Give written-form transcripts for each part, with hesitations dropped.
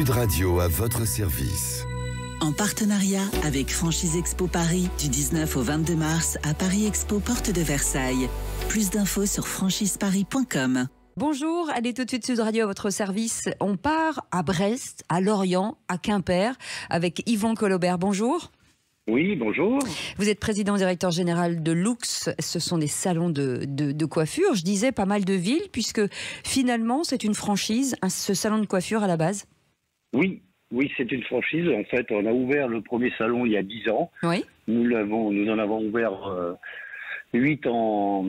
Sud Radio à votre service. En partenariat avec Franchise Expo Paris du 19 au 22 mars à Paris Expo Porte de Versailles. Plus d'infos sur franchiseparis.com. Bonjour, allez tout de suite Sud Radio à votre service. On part à Brest, à Lorient, à Quimper avec Yvan Collobert. Bonjour. Oui, bonjour. Vous êtes président directeur général de Lux. Ce sont des salons de coiffure. Je disais pas mal de villes puisque finalement c'est une franchise, ce salon de coiffure à la base. Oui, c'est une franchise. En fait, on a ouvert le premier salon il y a 10 ans. Oui. Nous en avons ouvert 8 en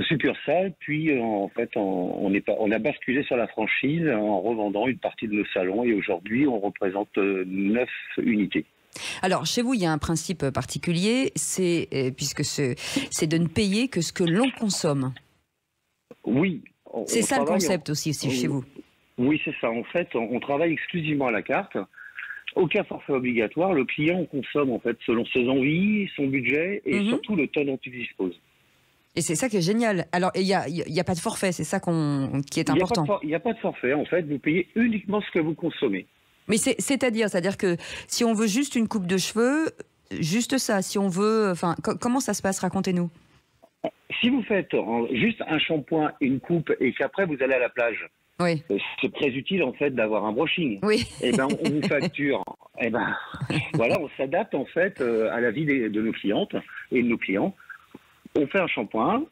succursale. Puis en fait, on a basculé sur la franchise en revendant une partie de nos salons. Et aujourd'hui, on représente 9 unités. Alors, chez vous, il y a un principe particulier, puisque c'est de ne payer que ce que l'on consomme. Oui. C'est ça le concept aussi chez vous. Oui, c'est ça. En fait, on travaille exclusivement à la carte. Aucun forfait obligatoire. Le client consomme en fait selon ses envies, son budget et surtout le temps dont il dispose. Et c'est ça qui est génial. Alors, il n'y a pas de forfait, c'est ça qui est important. Il n'y a pas de forfait. En fait, vous payez uniquement ce que vous consommez. Mais c'est-à-dire que si on veut juste une coupe de cheveux, juste ça, si on veut... comment ça se passe? Racontez-nous. Si vous faites juste un shampoing, une coupe, et qu'après vous allez à la plage, oui. C'est très utile en fait d'avoir un brushing. Oui. Et ben on vous facture. Et ben voilà, on s'adapte en fait à la vie de nos clientes et de nos clients. On fait un shampoing,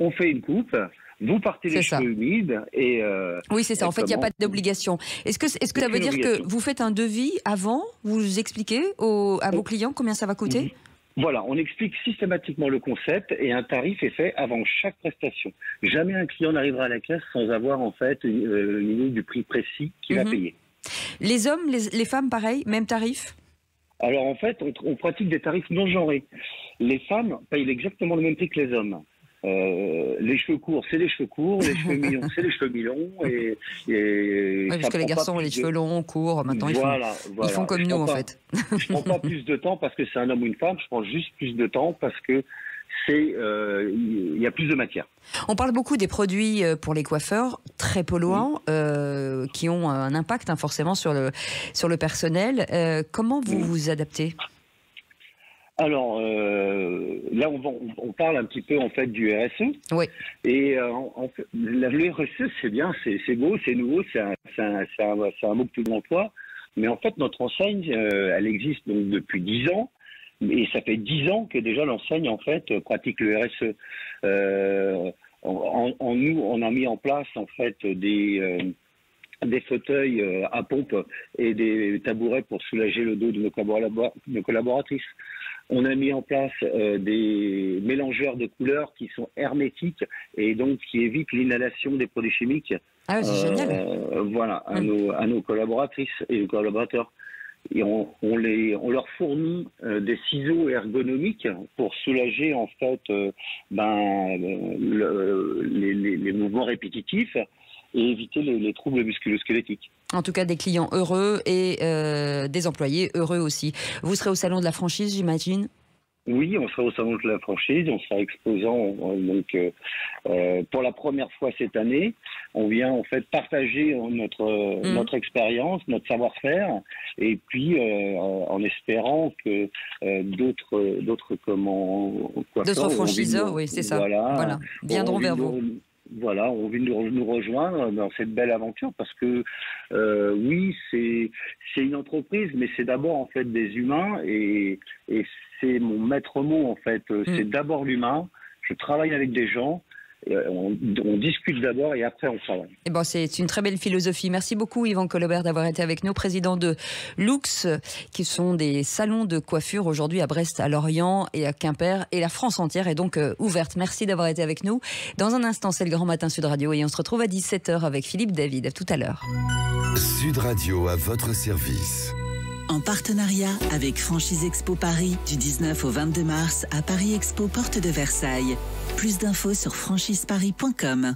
on fait une coupe. Vous partez les cheveux humides et... oui, c'est ça. En fait, il n'y a pas d'obligation. Est-ce que ça veut dire que vous faites un devis avant? Vous expliquez à vos clients combien ça va coûter? Voilà, on explique systématiquement le concept et un tarif est fait avant chaque prestation. Jamais un client n'arrivera à la caisse sans avoir en fait une idée du prix précis qu'il va payer. Les hommes, les femmes, pareil, même tarif? Alors en fait, on pratique des tarifs non genrés. Les femmes payent exactement le même prix que les hommes. Les cheveux courts, c'est les cheveux courts, les cheveux mi-longs, c'est les cheveux mi-longs. Oui, parce que les garçons ont les cheveux longs, courts, maintenant ils font comme nous en fait. Je ne prends pas plus de temps parce que c'est un homme ou une femme, je prends juste plus de temps parce que il y a plus de matière. On parle beaucoup des produits pour les coiffeurs, très polluants, qui ont un impact forcément sur le personnel. Comment vous vous adaptez ? Alors là, on parle un petit peu en fait du RSE. Oui. Et en fait, le RSE, c'est bien, c'est beau, c'est nouveau, c'est un mot que tout le monde emploie. Mais en fait, notre enseigne, elle existe donc depuis 10 ans. Et ça fait 10 ans que déjà l'enseigne en fait pratique le RSE. Nous, on a mis en place en fait des fauteuils à pompe et des tabourets pour soulager le dos de nos collaboratrices. On a mis en place des mélangeurs de couleurs qui sont hermétiques et donc qui évitent l'inhalation des produits chimiques. Ah, c'est génial. Voilà, à nos collaboratrices et collaborateurs. Et on leur fournit des ciseaux ergonomiques pour soulager en fait les mouvements répétitifs et éviter les troubles musculo-squelettiques. En tout cas, des clients heureux et des employés heureux aussi. Vous serez au salon de la franchise, j'imagine ? Oui, on sera au salon de la franchise, on sera exposant donc pour la première fois cette année. On vient en fait partager notre expérience, notre savoir-faire, et puis en espérant que d'autres franchiseurs, oui, c'est ça. Voilà, viendront vers vous. Voilà, on vient nous rejoindre dans cette belle aventure parce que oui, c'est une entreprise, mais c'est d'abord en fait des humains et c'est mon maître mot en fait. C'est d'abord l'humain. Je travaille avec des gens. On discute d'abord et après on travaille. Et bon, c'est une très belle philosophie. Merci beaucoup Yvan Collobert d'avoir été avec nous, président de Lux, qui sont des salons de coiffure aujourd'hui à Brest, à Lorient et à Quimper, et la France entière est donc ouverte. Merci d'avoir été avec nous. Dans un instant, c'est le Grand Matin Sud Radio et on se retrouve à 17h avec Philippe David. À tout à l'heure. Sud Radio à votre service. En partenariat avec Franchise Expo Paris du 19 au 22 mars à Paris Expo Porte de Versailles. Plus d'infos sur franchiseparis.com.